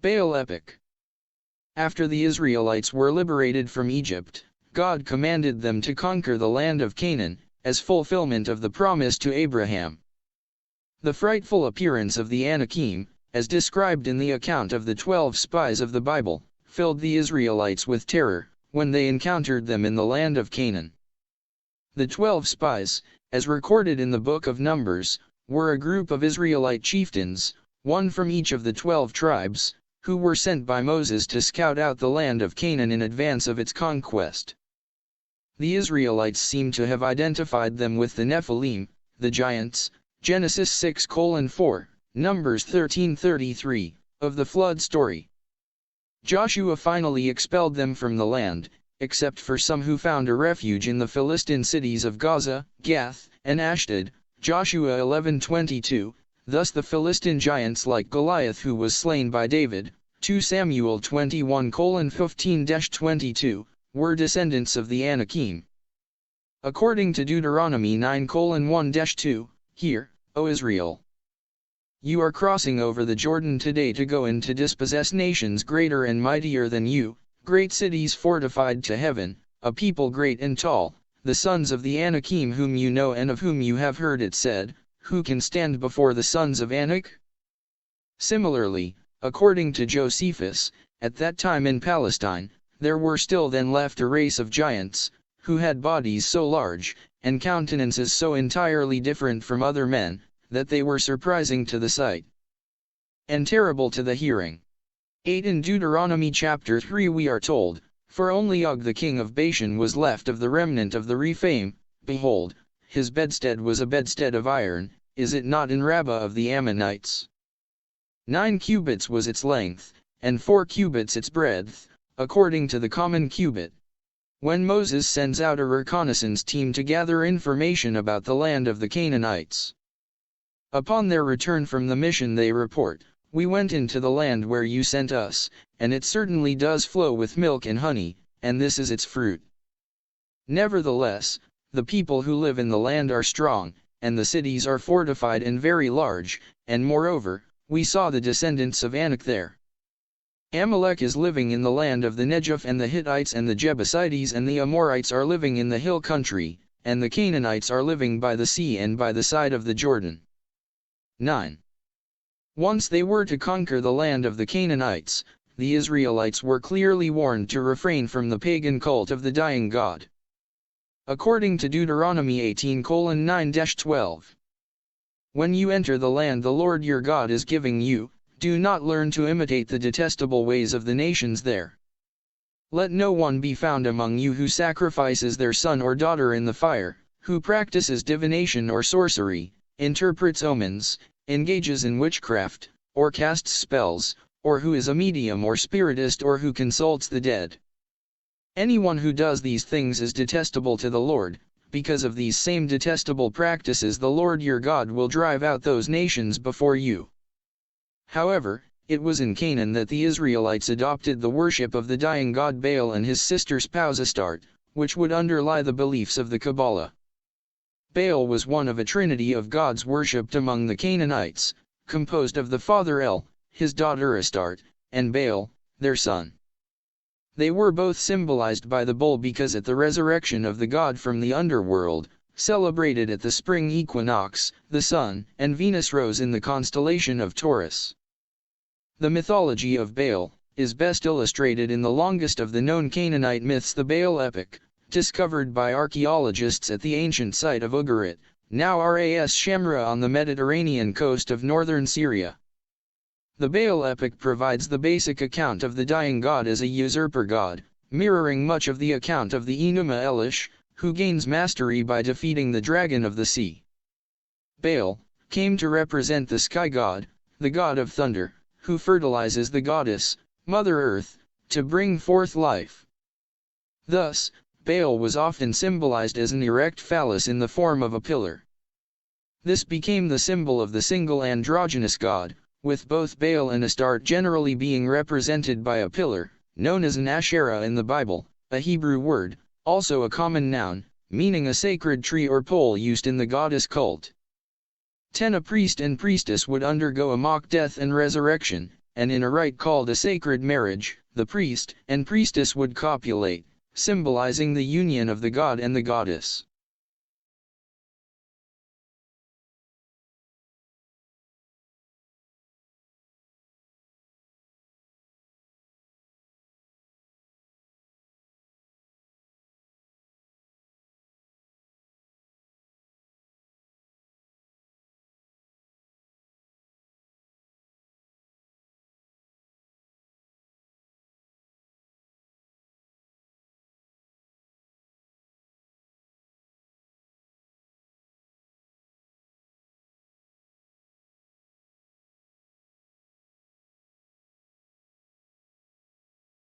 Baal Epic. After the Israelites were liberated from Egypt, God commanded them to conquer the land of Canaan, as fulfillment of the promise to Abraham. The frightful appearance of the Anakim, as described in the account of the 12 spies of the Bible, filled the Israelites with terror, when they encountered them in the land of Canaan. The 12 spies, as recorded in the book of Numbers, were a group of Israelite chieftains, one from each of the 12 tribes, who were sent by Moses to scout out the land of Canaan in advance of its conquest. The Israelites seem to have identified them with the Nephilim, the giants, Genesis 6:4, Numbers 13:33, of the flood story. Joshua finally expelled them from the land, except for some who found a refuge in the Philistine cities of Gaza, Gath, and Ashdod, Joshua 11:22, thus the Philistine giants like Goliath who was slain by David, 2 Samuel 21:15-22, were descendants of the Anakim. According to Deuteronomy 9:1-2, Hear, O Israel. You are crossing over the Jordan today to go in to dispossess nations greater and mightier than you, great cities fortified to heaven, a people great and tall, the sons of the Anakim whom you know and of whom you have heard it said, who can stand before the sons of Anak? Similarly, according to Josephus, at that time in Palestine, there were still then left a race of giants, who had bodies so large, and countenances so entirely different from other men, that they were surprising to the sight, and terrible to the hearing. 8 In Deuteronomy chapter 3 we are told, For only Og the king of Bashan was left of the remnant of the Rephaim, behold, his bedstead was a bedstead of iron, is it not in Rabbah of the Ammonites? 9 cubits was its length, and 4 cubits its breadth, according to the common cubit. When Moses sends out a reconnaissance team to gather information about the land of the Canaanites. Upon their return from the mission they report, We went into the land where you sent us, and it certainly does flow with milk and honey, and this is its fruit. Nevertheless, the people who live in the land are strong, and the cities are fortified and very large, and moreover, we saw the descendants of Anak there. Amalek is living in the land of the Negev, and the Hittites and the Jebusites and the Amorites are living in the hill country, and the Canaanites are living by the sea and by the side of the Jordan. 9. Once they were to conquer the land of the Canaanites, the Israelites were clearly warned to refrain from the pagan cult of the dying god. According to Deuteronomy 18:9-12. When you enter the land the Lord your God is giving you, do not learn to imitate the detestable ways of the nations there. Let no one be found among you who sacrifices their son or daughter in the fire, who practices divination or sorcery, interprets omens, engages in witchcraft, or casts spells, or who is a medium or spiritist or who consults the dead. Anyone who does these things is detestable to the Lord. Because of these same detestable practices the Lord your God will drive out those nations before you. However, it was in Canaan that the Israelites adopted the worship of the dying god Baal and his sister spouse Astarte, which would underlie the beliefs of the Kabbalah. Baal was one of a trinity of gods worshipped among the Canaanites, composed of the father El, his daughter Astarte, and Baal, their son. They were both symbolized by the bull because at the resurrection of the god from the underworld, celebrated at the spring equinox, the sun and Venus rose in the constellation of Taurus. The mythology of Baal is best illustrated in the longest of the known Canaanite myths, the Baal Epic, discovered by archaeologists at the ancient site of Ugarit, now Ras Shamra on the Mediterranean coast of northern Syria. The Baal Epic provides the basic account of the dying god as a usurper god, mirroring much of the account of the Enuma Elish, who gains mastery by defeating the dragon of the sea. Baal came to represent the sky god, the god of thunder, who fertilizes the goddess, Mother Earth, to bring forth life. Thus, Baal was often symbolized as an erect phallus in the form of a pillar. This became the symbol of the single androgynous god, with both Baal and Astarte generally being represented by a pillar, known as an Asherah in the Bible, a Hebrew word, also a common noun, meaning a sacred tree or pole used in the goddess cult. 10 A priest and priestess would undergo a mock death and resurrection, and in a rite called a sacred marriage, the priest and priestess would copulate, symbolizing the union of the god and the goddess.